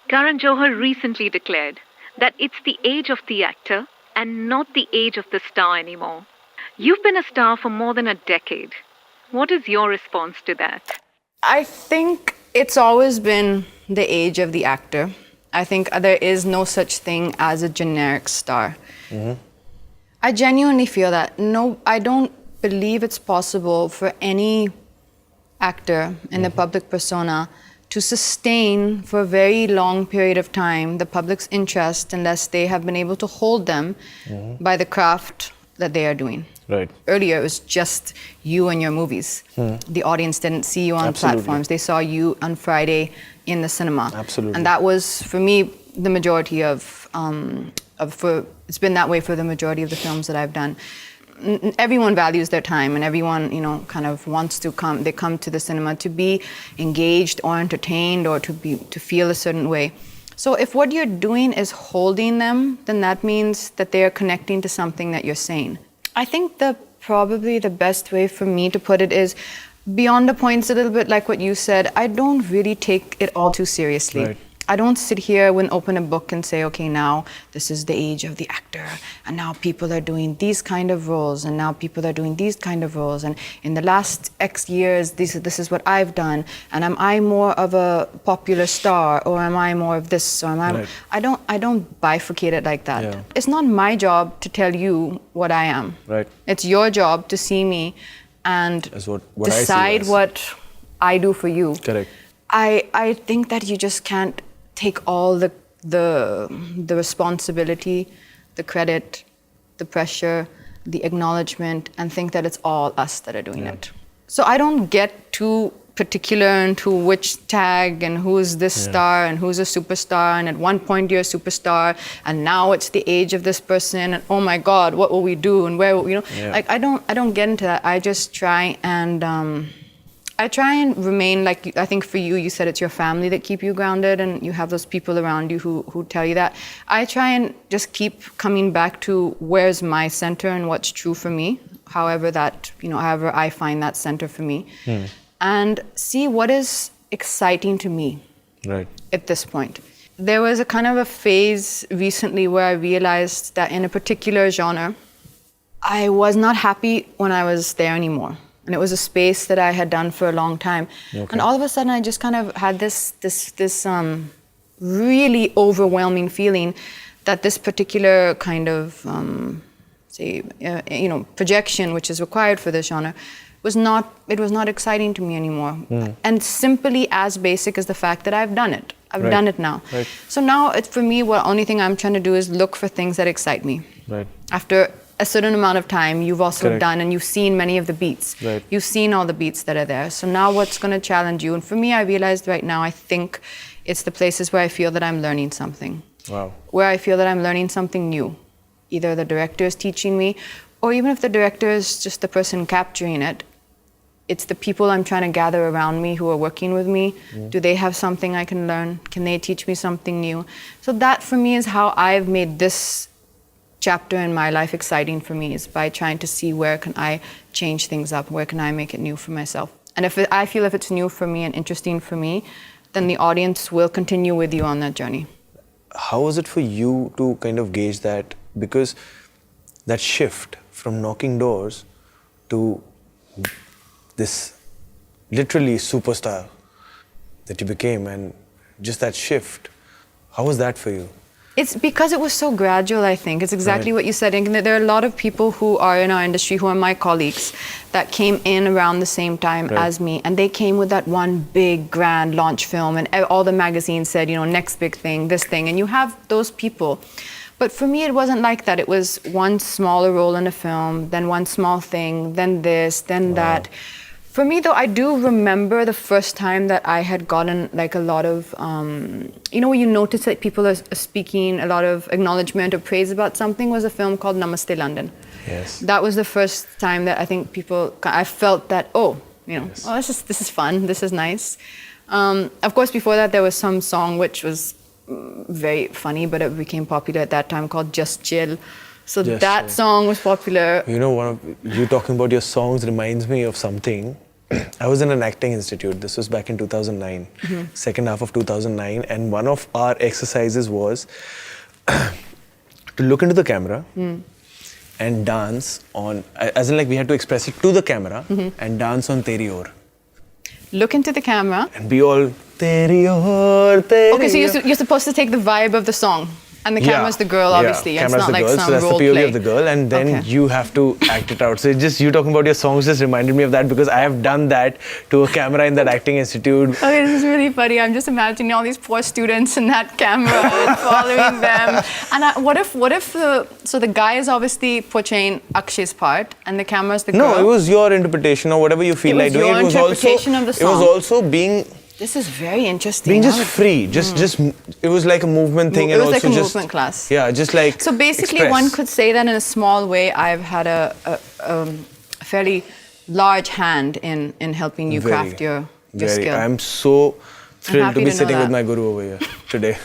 Karan Johar recently declared that it's the age of the actor and not the age of the star anymore. You've been a star for more than a decade. What is your response to that? I think it's always been the age of the actor. I think there is no such thing as a generic star. I genuinely feel that. No, I don't believe it's possible for any actor in the public persona to sustain for a very long period of time the public's interest unless they have been able to hold them by the craft that they are doing. Right. Earlier, it was just you and your movies. The audience didn't see you on Absolutely. platforms. They saw you on Friday in the cinema. Absolutely. And that was, for me, the majority it's been that way for the majority of the films that I've done. Everyone values their time, and everyone, kind of wants to come. They come to the cinema to be engaged or entertained or to feel a certain way. So if what you're doing is holding them, then that means that they are connecting to something that you're saying. I think probably the best way for me to put it is, beyond the points, a little bit like what you said, I don't really take it all too seriously. Right. I don't sit here and open a book and say, okay, now this is the age of the actor, and now people are doing these kind of roles, and now people are doing these kind of roles, and in the last X years, this is what I've done, and am I more of a popular star, or am I more of this, or am I... Right. I don't bifurcate it like that. Yeah. It's not my job to tell you what I am. Right. It's your job to see me and As what I see decide as. what I do for you. Correct. I think that you just can't take all the responsibility, the credit, the pressure, the acknowledgement, and think that it's all us that are doing it. So I don't get too particular into which tag and who's this star and who's a superstar, and at one point you're a superstar and now it's the age of this person, and oh my God, what will we do and where will we, like I don't get into that. I just try and remain, like I think for you, you said it's your family that keep you grounded and you have those people around you who tell you that. I try and just keep coming back to where's my center and what's true for me, however I find that center for me, and see what is exciting to me at this point. There was a kind of a phase recently where I realized that in a particular genre, I was not happy when I was there anymore. And it was a space that I had done for a long time. Okay. And all of a sudden, I just kind of had this really overwhelming feeling that this particular kind of, projection, which is required for this genre, was not exciting to me anymore. And simply as basic as the fact that I've done it. I've done it now. Right. So now, for me, the only thing I'm trying to do is look for things that excite me. Right. After a certain amount of time, you've also done and you've seen many of the beats. Right. You've seen all the beats that are there. So now what's going to challenge you? And for me, I realized right now, I think it's the places where I feel that I'm learning something. Wow. Where I feel that I'm learning something new. Either the director is teaching me, or even if the director is just the person capturing it, it's the people I'm trying to gather around me who are working with me. Do they have something I can learn? Can they teach me something new? So that for me is how I've made this chapter in my life exciting for me, is by trying to see where can I change things up, where can I make it new for myself. And I feel if it's new for me and interesting for me, then the audience will continue with you on that journey. How was it for you to kind of gauge that? Because that shift from knocking doors to this literally superstar that you became, and just that shift, how was that for you? It's because it was so gradual, I think. It's exactly what you said. And there are a lot of people who are in our industry, who are my colleagues, that came in around the same time as me. And they came with that one big, grand launch film. And all the magazines said, next big thing, this thing. And you have those people. But for me, it wasn't like that. It was one smaller role in a film, then one small thing, then this, then that. For me, though, I do remember the first time that I had gotten like a lot of, when you notice that people are speaking a lot of acknowledgement or praise about something, was a film called Namaste London. Yes. That was the first time that I think I felt that, this is fun, this is nice. Of course, before that, there was some song which was very funny, but it became popular at that time, called Just Chill. So that song was popular. You talking about your songs reminds me of something. I was in an acting institute. This was back in 2009, second half of 2009, and one of our exercises was to look into the camera and dance on, as in like we had to express it to the camera and dance on Teri Aur. Look into the camera. And be all Teri Aur, Teri Okay, so Aur. you're supposed to take the vibe of the song. And the camera's the girl, obviously. Yeah, It's camera's not the like girl, some so that's the role POV play. of the girl, and then Okay. you have to act it out. So it just, you talking about your songs just reminded me of that, because I have done that to a camera in that acting institute. Okay, this is really funny. I'm just imagining all these poor students in that camera and following them. And what if the guy is obviously portraying Akshay's part and the camera's the girl? No, it was your interpretation or whatever you feel It like was doing. your It was interpretation also, of the it was song. also being This is very interesting. being just I would- free, just it was like a movement thing, It and was also like a just movement class. Yeah, just like So basically, express. one could say that in a small way, I've had a fairly large hand in helping you craft your skill. I'm so thrilled to happy be to know sitting with that. my guru over here today.